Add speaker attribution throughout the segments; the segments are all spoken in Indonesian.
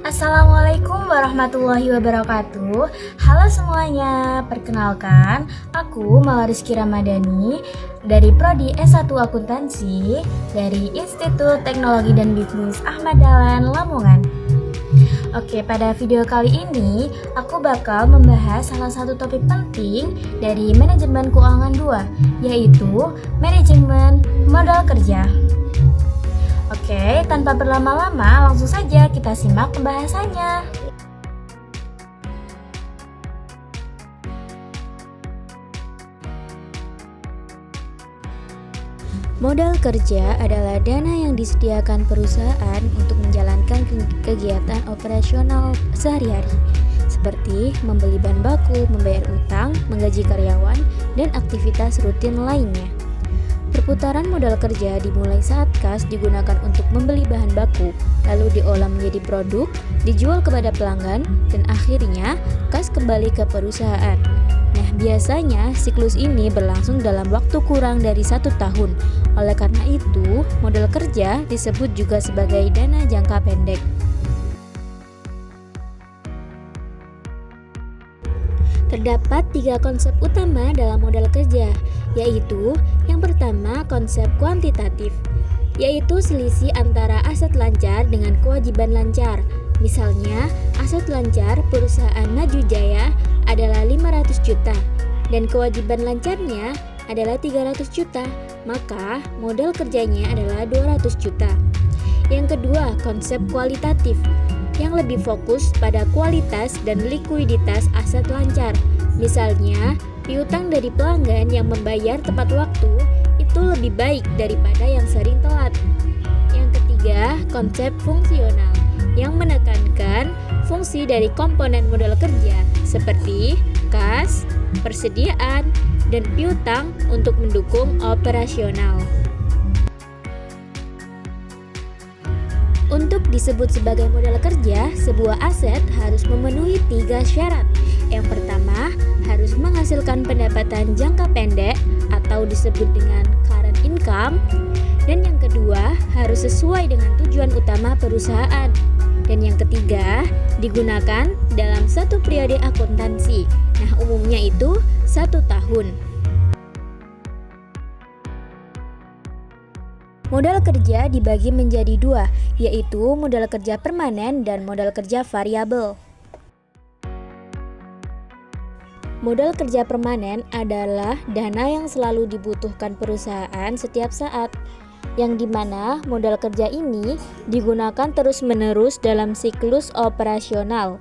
Speaker 1: Assalamualaikum warahmatullahi wabarakatuh. Halo semuanya, perkenalkan aku Malariski Ramadhani dari Prodi S1 Akuntansi dari Institut Teknologi dan Bisnis Ahmad Dahlan Lamongan. Oke, pada video kali ini aku bakal membahas salah satu topik penting dari manajemen keuangan 2, yaitu manajemen modal kerja. Oke, tanpa berlama-lama, langsung saja kita simak pembahasannya. Modal kerja adalah dana yang disediakan perusahaan untuk menjalankan kegiatan operasional sehari-hari, seperti membeli bahan baku, membayar utang, menggaji karyawan, dan aktivitas rutin lainnya. Perputaran modal kerja dimulai saat kas digunakan untuk membeli bahan baku, lalu diolah menjadi produk, dijual kepada pelanggan, dan akhirnya kas kembali ke perusahaan. Nah, biasanya siklus ini berlangsung dalam waktu kurang dari 1 tahun. Oleh karena itu, modal kerja disebut juga sebagai dana jangka pendek. Terdapat 3 konsep utama dalam modal kerja, yaitu yang pertama konsep kuantitatif, yaitu selisih antara aset lancar dengan kewajiban lancar. Misalnya, aset lancar perusahaan Maju Jaya adalah 500 juta dan kewajiban lancarnya adalah 300 juta, maka modal kerjanya adalah 200 juta. Yang kedua, konsep kualitatif, yang lebih fokus pada kualitas dan likuiditas aset lancar. Misalnya, piutang dari pelanggan yang membayar tepat waktu itu lebih baik daripada yang sering telat. Yang ketiga, konsep fungsional, yang menekankan fungsi dari komponen modal kerja seperti kas, persediaan, dan piutang untuk mendukung operasional. Untuk disebut sebagai modal kerja, sebuah aset harus memenuhi 3 syarat. Yang pertama, harus menghasilkan pendapatan jangka pendek atau disebut dengan current income. Dan yang kedua, harus sesuai dengan tujuan utama perusahaan. Dan yang ketiga, digunakan dalam satu periode akuntansi. Nah, umumnya itu 1 tahun. Modal kerja dibagi menjadi 2, yaitu modal kerja permanen dan modal kerja variabel. Modal kerja permanen adalah dana yang selalu dibutuhkan perusahaan setiap saat, yang dimana modal kerja ini digunakan terus-menerus dalam siklus operasional.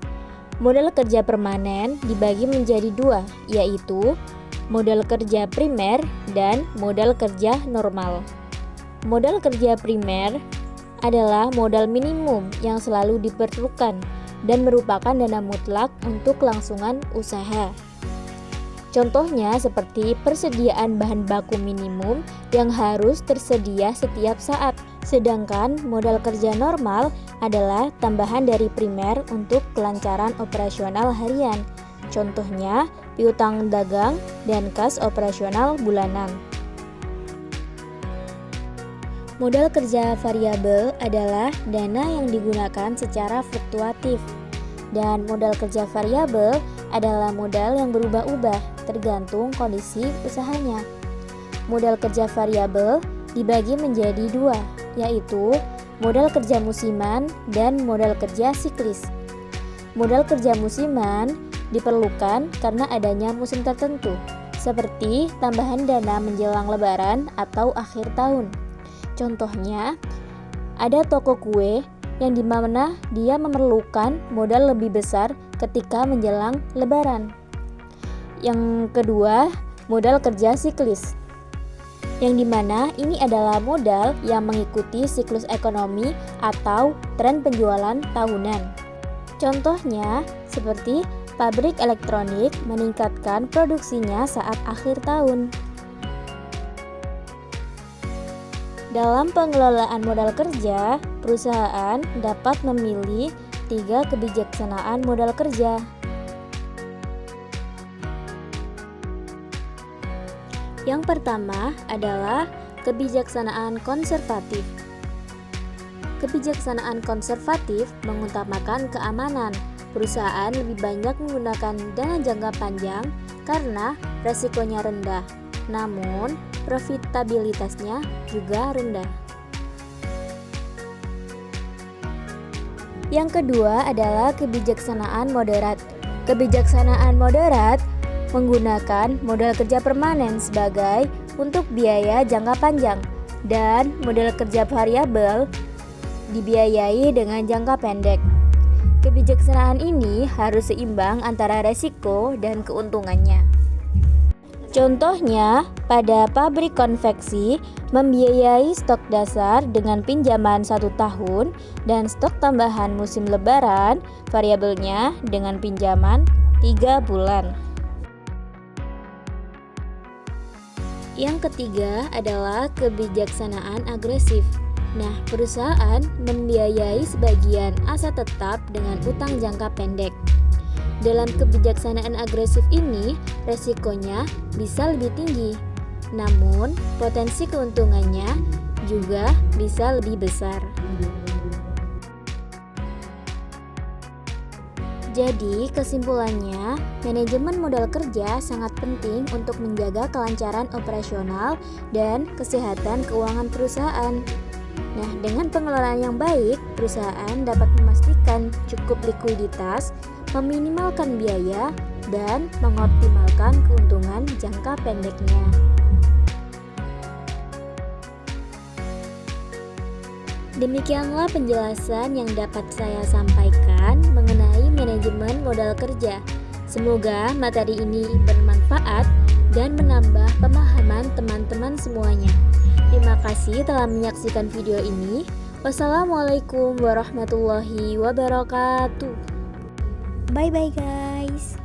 Speaker 1: Modal kerja permanen dibagi menjadi 2, yaitu modal kerja primer dan modal kerja normal. Modal kerja primer adalah modal minimum yang selalu diperlukan dan merupakan dana mutlak untuk kelangsungan usaha. Contohnya seperti persediaan bahan baku minimum yang harus tersedia setiap saat. Sedangkan modal kerja normal adalah tambahan dari primer untuk kelancaran operasional harian. Contohnya piutang dagang dan kas operasional bulanan. Modal kerja variabel adalah dana yang digunakan secara fluktuatif, dan modal kerja variabel adalah modal yang berubah-ubah tergantung kondisi usahanya. Modal kerja variabel dibagi menjadi 2, yaitu modal kerja musiman dan modal kerja siklis. Modal kerja musiman diperlukan karena adanya musim tertentu, seperti tambahan dana menjelang lebaran atau akhir tahun. Contohnya, ada toko kue yang dimana dia memerlukan modal lebih besar ketika menjelang lebaran. Yang kedua, modal kerja siklis, yang dimana ini adalah modal yang mengikuti siklus ekonomi atau tren penjualan tahunan. Contohnya, seperti pabrik elektronik meningkatkan produksinya saat akhir tahun. Dalam pengelolaan modal kerja, perusahaan dapat memilih 3 kebijaksanaan modal kerja. Yang pertama adalah kebijaksanaan konservatif. Kebijaksanaan konservatif mengutamakan keamanan. Perusahaan lebih banyak menggunakan dana jangka panjang karena resikonya rendah, namun profitabilitasnya juga rendah. Yang kedua adalah kebijaksanaan moderat. Kebijaksanaan moderat menggunakan modal kerja permanen sebagai untuk biaya jangka panjang dan modal kerja variabel dibiayai dengan jangka pendek. Kebijaksanaan ini harus seimbang antara resiko dan keuntungannya. Contohnya, pada pabrik konveksi membiayai stok dasar dengan pinjaman 1 tahun dan stok tambahan musim lebaran variabelnya dengan pinjaman 3 bulan. Yang ketiga adalah kebijaksanaan agresif. Nah, perusahaan membiayai sebagian aset tetap dengan utang jangka pendek. Dalam kebijaksanaan agresif ini, resikonya bisa lebih tinggi, namun potensi keuntungannya juga bisa lebih besar. Jadi, kesimpulannya, manajemen modal kerja sangat penting untuk menjaga kelancaran operasional dan kesehatan keuangan perusahaan. Nah, dengan pengelolaan yang baik, perusahaan dapat memastikan cukup likuiditas, meminimalkan biaya, dan mengoptimalkan keuntungan jangka pendeknya. Demikianlah penjelasan yang dapat saya sampaikan mengenai manajemen modal kerja. Semoga materi ini bermanfaat dan menambah pemahaman teman-teman semuanya. Terima kasih telah menyaksikan video ini. Wassalamualaikum warahmatullahi wabarakatuh. Bye bye guys.